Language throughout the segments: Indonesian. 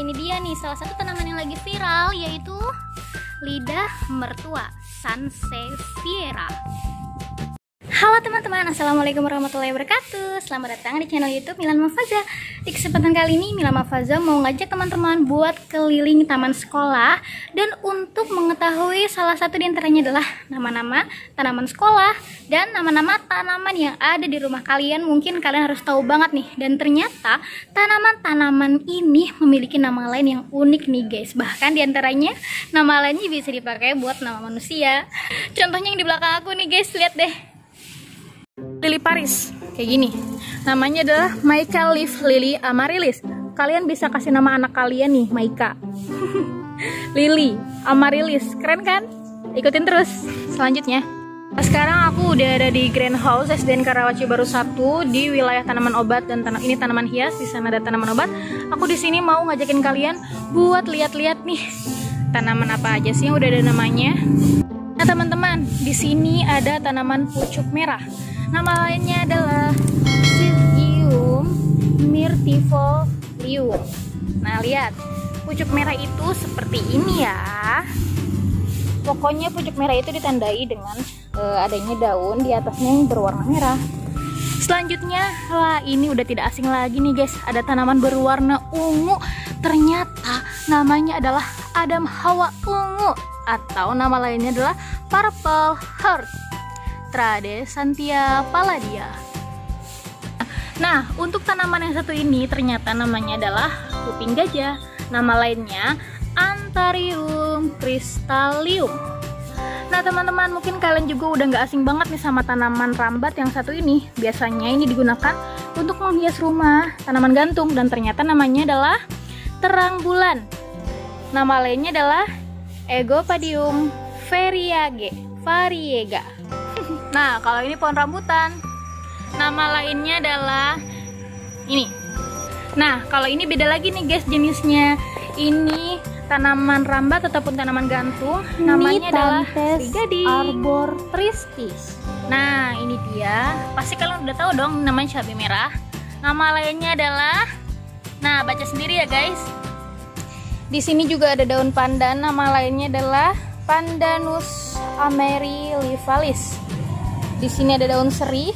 ini dia nih salah satu tanaman yang lagi viral, yaitu lidah mertua Sansevieria. Halo teman-teman, assalamualaikum warahmatullahi wabarakatuh. Selamat datang di channel YouTube Milan Mafaza. Di kesempatan kali ini Milan Mafaza mau ngajak teman-teman buat keliling taman sekolah, dan untuk mengetahui salah satu diantaranya adalah nama-nama tanaman sekolah dan nama-nama tanaman yang ada di rumah kalian. Mungkin kalian harus tahu banget nih. Dan ternyata tanaman-tanaman ini memiliki nama lain yang unik nih guys. Bahkan diantaranya nama lainnya bisa dipakai buat nama manusia. Contohnya yang di belakang aku nih guys, lihat deh. Lili Paris kayak gini, namanya adalah Maika Leaf Lily Amaryllis. Kalian bisa kasih nama anak kalian nih Maika Lily Amaryllis, keren kan? Ikutin terus selanjutnya. Sekarang aku udah ada di greenhouse SDN Karawaci Baru 1 di wilayah tanaman obat dan ini tanaman hias. Di sana ada tanaman obat. Aku di sini mau ngajakin kalian buat lihat-lihat nih tanaman apa aja sih yang udah ada namanya. Nah teman-teman, di sini ada tanaman pucuk merah. Nama lainnya adalah Syzygium myrtifolium. Nah lihat, pucuk merah itu seperti ini ya. Pokoknya pucuk merah itu ditandai dengan adanya daun di atasnya yang berwarna merah. Selanjutnya, wah ini udah tidak asing lagi nih guys. Ada tanaman berwarna ungu. Ternyata namanya adalah Adam Hawa ungu, atau nama lainnya adalah Purple Heart Tradescantia palladia. Nah, untuk tanaman yang satu ini ternyata namanya adalah kuping gajah. Nama lainnya Anthurium crystallium. Nah teman-teman, mungkin kalian juga udah nggak asing banget nih sama tanaman rambat yang satu ini. Biasanya ini digunakan untuk menghias rumah, tanaman gantung, dan ternyata namanya adalah terang bulan. Nama lainnya adalah Egopadium variega. Nah, kalau ini pohon rambutan, nama lainnya adalah ini. Nah, kalau ini beda lagi nih guys jenisnya. Ini tanaman rambat ataupun tanaman gantung. Namanya adalah Arbor tristis. Nah, ini dia. Pasti kalian udah tahu dong namanya cabai merah. Nama lainnya adalah, nah baca sendiri ya guys. Di sini juga ada daun pandan. Nama lainnya adalah Pandanus amerilivalis. Di sini ada daun sereh.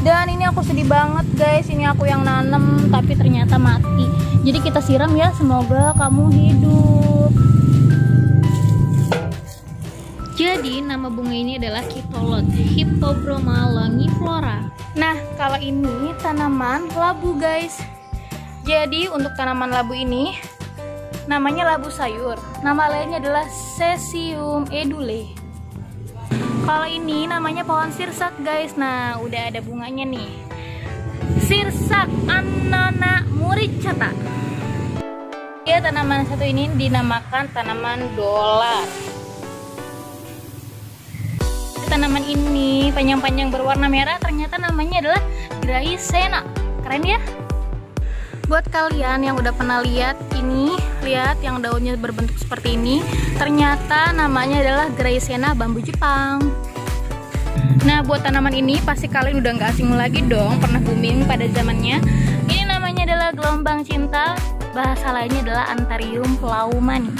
Dan ini aku sedih banget guys, ini aku yang nanem tapi ternyata mati. Jadi kita siram ya, semoga kamu hidup. Jadi nama bunga ini adalah Kitolot Hypobroma longiflora. Nah, kalau ini tanaman labu guys. Jadi untuk tanaman labu ini namanya labu sayur. Nama lainnya adalah Cesium edule. Kalau ini namanya pohon sirsak guys. Nah, udah ada bunganya nih. Sirsak annona muricata. Ya, tanaman satu ini dinamakan tanaman dolar. Tanaman ini panjang-panjang berwarna merah, ternyata namanya adalah Dracaena. Keren ya? Buat kalian yang udah pernah lihat ini, lihat yang daunnya berbentuk seperti ini, ternyata namanya adalah Dracaena bambu Jepang. Nah, buat tanaman ini pasti kalian udah nggak asing lagi dong, pernah booming pada zamannya. Ini namanya adalah gelombang cinta, bahasa lainnya adalah Anthurium plaumani.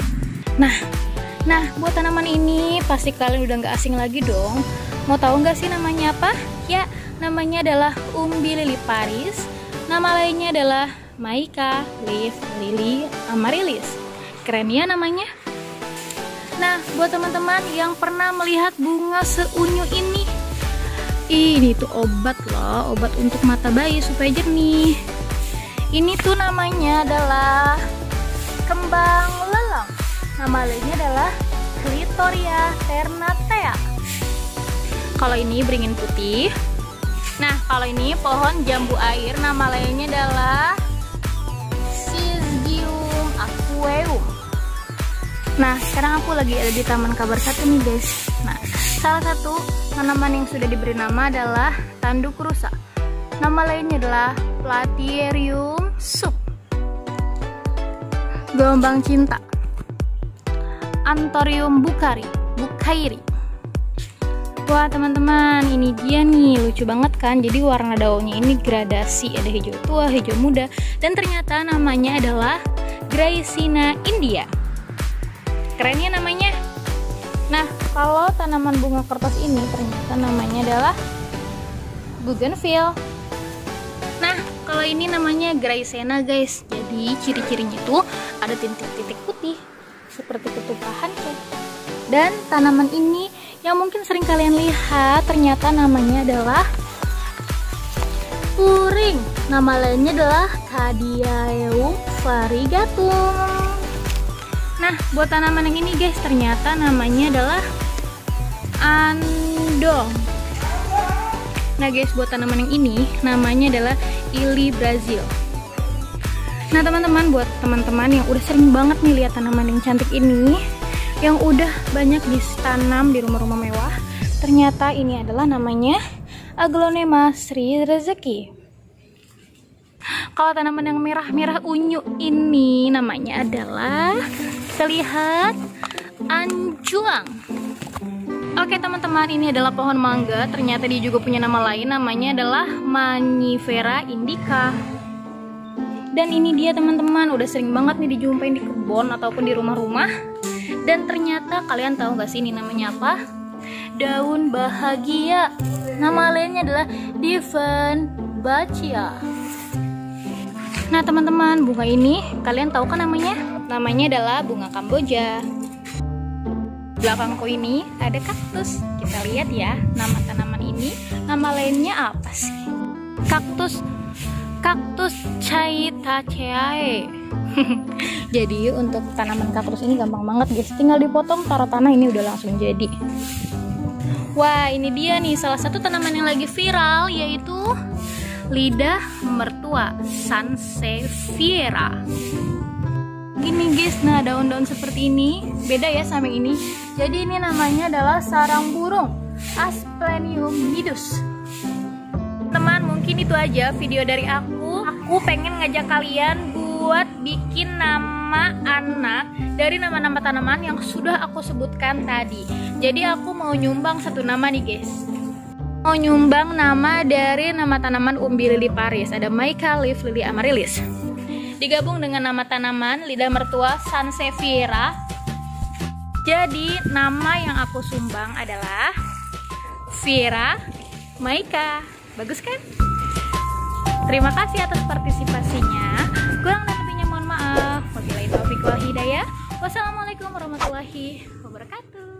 Nah, buat tanaman ini pasti kalian udah nggak asing lagi dong. Mau tahu nggak sih namanya apa? Ya, namanya adalah Umbiliparis. Nama lainnya adalah Maika Leaf Lily Amaryllis. Keren ya namanya. Nah, buat teman-teman yang pernah melihat bunga seunyu ini tuh obat loh, obat untuk mata bayi supaya jernih. Ini tuh namanya adalah kembang lelong. Nama lainnya adalah Clitoria ternatea. Kalau ini beringin putih. Nah, kalau ini pohon jambu air, nama lainnya adalah Syzygium aqueum. Nah, sekarang aku lagi ada di Taman Kabar 1 nih guys. Nah, salah satu tanaman yang sudah diberi nama adalah tanduk rusa. Nama lainnya adalah Platyrium sub. Gelombang cinta, Anthurium bukairi. Wah teman-teman, ini dia nih, lucu banget kan. Jadi warna daunnya ini gradasi, ada hijau tua, hijau muda, dan ternyata namanya adalah Graecina India. Keren ya namanya. Nah, kalau tanaman bunga kertas ini ternyata namanya adalah Bougainville. Nah, kalau ini namanya Graecina guys. Jadi ciri-cirinya itu ada titik-titik putih seperti ketupahan tuh. Dan tanaman ini yang mungkin sering kalian lihat ternyata namanya adalah puring. Nama lainnya adalah Cadiaeum variegatum. Nah, buat tanaman yang ini guys, ternyata namanya adalah andong. Nah guys, buat tanaman yang ini namanya adalah Lily Brazil. Nah teman-teman, buat teman-teman yang udah sering banget nih lihat tanaman yang cantik ini, yang udah banyak ditanam di rumah-rumah mewah, ternyata ini adalah namanya Aglonema Sri Rezeki. Kalau tanaman yang merah-merah unyu ini namanya adalah, kita lihat, anjuang. Oke teman-teman, ini adalah pohon mangga. Ternyata dia juga punya nama lain, namanya adalah Mangifera indica. Dan ini dia teman-teman, udah sering banget nih dijumpain di kebun ataupun di rumah-rumah. Dan ternyata kalian tahu gak sih ini namanya apa? Daun bahagia. Nama lainnya adalah Dieffenbachia. Nah teman-teman, bunga ini kalian tahu kan namanya? Namanya adalah bunga Kamboja. Belakangku ini ada kaktus. Kita lihat ya, nama tanaman ini, nama lainnya apa sih? Kaktus Chaetaceae. Jadi untuk tanaman kaktus ini gampang banget guys, tinggal dipotong, taruh tanah, ini udah langsung jadi. Wah, ini dia nih salah satu tanaman yang lagi viral, yaitu lidah mertua Sansevieria. Gini guys, nah daun-daun seperti ini beda ya sama yang ini. Jadi ini namanya adalah sarang burung Asplenium nidus. Teman, mungkin itu aja video dari aku. Aku pengen ngajak kalian buat bikin nama anak dari nama-nama tanaman yang sudah aku sebutkan tadi. Jadi aku mau nyumbang satu nama nih guys. Mau nyumbang nama dari nama tanaman umbi lili Paris, ada Mica leaf lily amaryllis. Digabung dengan nama tanaman lidah mertua Sansevieria. Jadi nama yang aku sumbang adalah Viera Mica. Bagus kan? Terima kasih atas partisipasinya. Kurang dan lebihnya mohon maaf. Wabillahi taufiq wal hidayah. Wassalamualaikum warahmatullahi wabarakatuh.